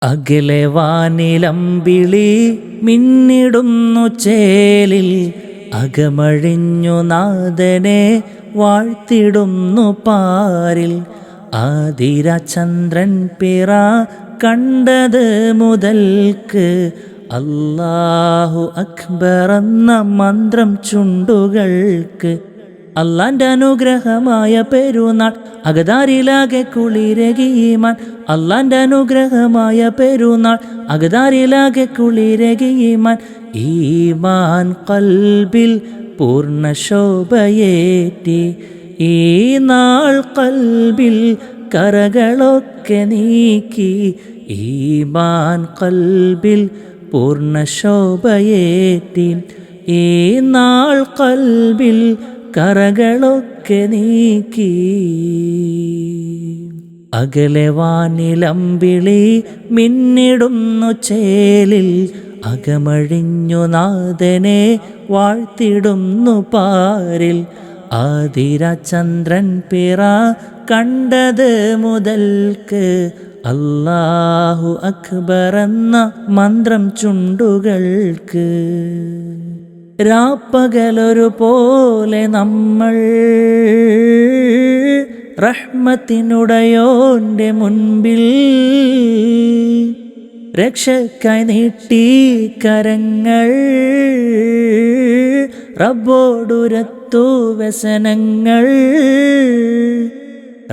അകലെ വാനിലമ്പിളി മിന്നിടുന്നു ചേലിൽ, അകമഴിഞ്ഞു നാഥനെ വാഴ്ത്തിടുന്നു പാരിൽ. ആതിര ചന്ദ്രൻ പിറ കണ്ടത് മുതൽക്ക് അല്ലാഹു അക്ബർ എന്ന മന്ത്രം ചുണ്ടുകൾക്ക്. അള്ളാന്റെ അനുഗ്രഹമായ പെരുന്നാൾ അകതാരിലാകെ കുളിരകിയീമാൻ. അള്ളാന്റെ അനുഗ്രഹമായ പെരുന്നാൾ അകതാരിലാകെ കുളിരകിയീമാൻ. ഈമാൻ കൽബിൽ പൂർണ്ണ ശോഭയേറ്റി, ഈ നാൾ കൽബിൽ കറകളൊക്കെ നീക്കി. ഈമാൻ കൽബിൽ പൂർണ്ണ ശോഭയേറ്റി, ഈ നാൾ കൽബിൽ കറകളൊക്കെ നീക്കി. അകലെ വാനിലമ്പിളി മിന്നിടുന്നു ചേലിൽ, അകമഴിഞ്ഞു നാഥനെ വാഴ്ത്തിടുന്നു പാരിൽ. ആതിര ചന്ദ്രൻ പിറ കണ്ടത് മുതൽക്ക് അല്ലാഹു അക്ബർ എന്ന മന്ത്രം ചുണ്ടുകൾക്ക്. രാപ്പകലൊരു പോലെ നമ്മൾ റഹ്മത്തിനുടയോന്റെ മുൻപിൽ രക്ഷക്കായി നീട്ടി കരങ്ങൾ. റബ്ബോടുരത്തു വ്യസനങ്ങൾ.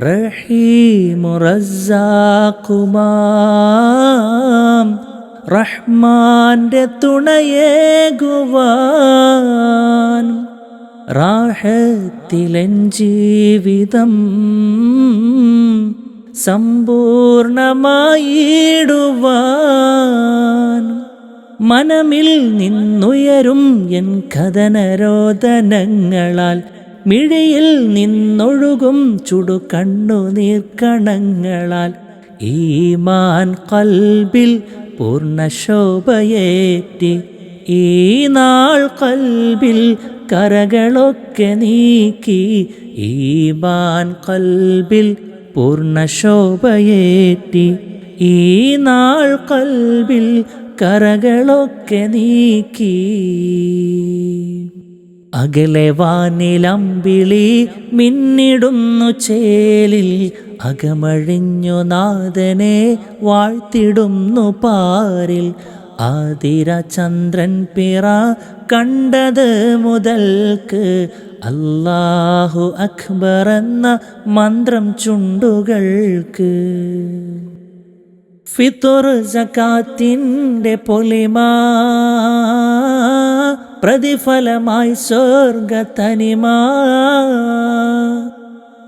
റഹീമു റസ്സാഖുമാം റഹ്മാന്റെ തുണയേകുവാൻ. റാഹത്തിലെൻ ജീവിതം സമ്പൂർണമായിടുവാൻ. മനമിൽ നിന്നുയരും എൻ കഥനരോദനങ്ങളാൽ, മിഴിയിൽ നിന്നൊഴുകും ചുടുകണ്ണുനീർക്കണങ്ങളാൽ. ഈമാൻ കൽബിൽ പൂർണ്ണ ശോഭയേറ്റി, ഈ നാൾ കൽബിൽ കറകളൊക്കെ നീക്കി. ഈമാൻ കൽബിൽ പൂർണ്ണ ശോഭയേറ്റി, ഈ നാൾ കൽബിൽ കറകളൊക്കെ നീക്കി. അകലെ വാനിലമ്പിളി മിന്നിടുന്നു ചേലിൽ, അകമഴിഞ്ഞു നാഥനെ വാഴ്ത്തിടുന്നു പാരിൽ. ആതിര ചന്ദ്രൻ പിറ കണ്ടത് മുതൽക്ക് അല്ലാഹു അക്ബർ എന്ന മന്ത്രം ചുണ്ടുകൾക്ക്. ഫിത്ർ സകാത്തിന്റെ പൊലിമ പ്രതിഫലമായി സ്വർഗത്തനിമ.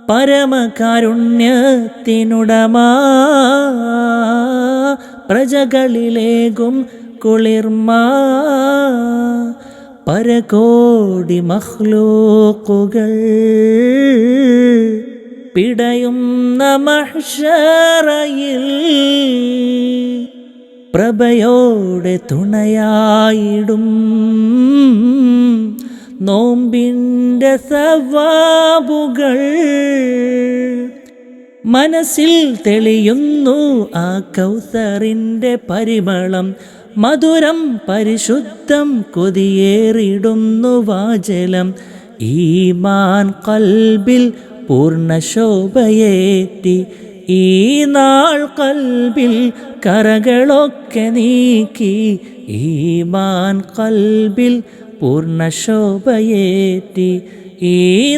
പരമകാരുണ്യത്തിനുടമ പ്രജകളിലേകും കുളിർമ. പരകോടി മഖ്ലൂഖുകൾ പിടയുന്ന മഹ്ശറയിൽ പ്രഭയോടെ തുണയായിടും. നോമ്പിൻ്റെ സവാബുകൾ മനസ്സിൽ തെളിയുന്നു. ആ കൗസറിൻ്റെ പരിമളം മധുരം പരിശുദ്ധം കൊതിയേറിടുന്നു വാചലം. ഈമാൻ കൽബിൽ പൂർണ്ണ ശോഭയേറ്റി, ഈ നാൾ കൽബിൽ കറകളൊക്കെ നീക്കി. ഈമാൻ കൽബിൽ പൂർണ്ണ ശോഭയേറ്റി, ഈ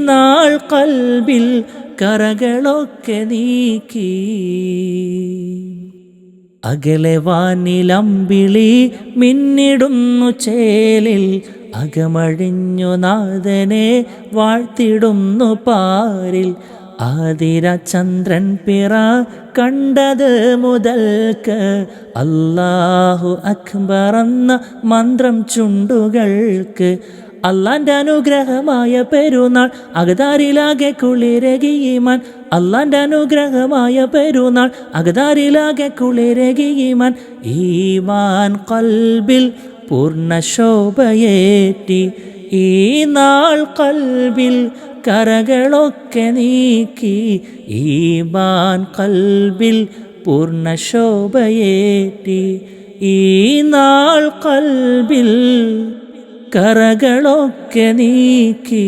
നാൾ കൽബിൽ കറകളൊക്കെ നീക്കി. അകലെ വാനിലമ്പിളി മിന്നിടുന്നു ചേലിൽ, അകമഴിഞ്ഞു നാഥനെ വാഴ്ത്തിടുന്നു പാരിൽ. ആതിര ചന്ദ്രൻ പിറ കണ്ടത് മുതൽക്ക് അല്ലാഹു അക്ബർ എന്ന മന്ത്രം ചുണ്ടുകൾക്ക്. അള്ളാന്റെ അനുഗ്രഹമായ പെരുന്നാൾ അകതാരിലാകെ കുളിരകിയീമാൻ. അള്ളാന്റെ അനുഗ്രഹമായ പെരുന്നാൾ അകതാരിലാകെ കുളിരകിയീമാൻ. ഈമാൻ കൽബിൽ പൂർണ്ണ ശോഭയേറ്റി, ഈ നാൾ കൽബിൽ കറകളൊക്കെ നീക്കി. ഈമാൻ കൽബിൽ പൂർണ്ണശോഭയേറ്റി ഈ നാൾ ഖൽബിൽ കറകളൊക്കെ നീക്കി.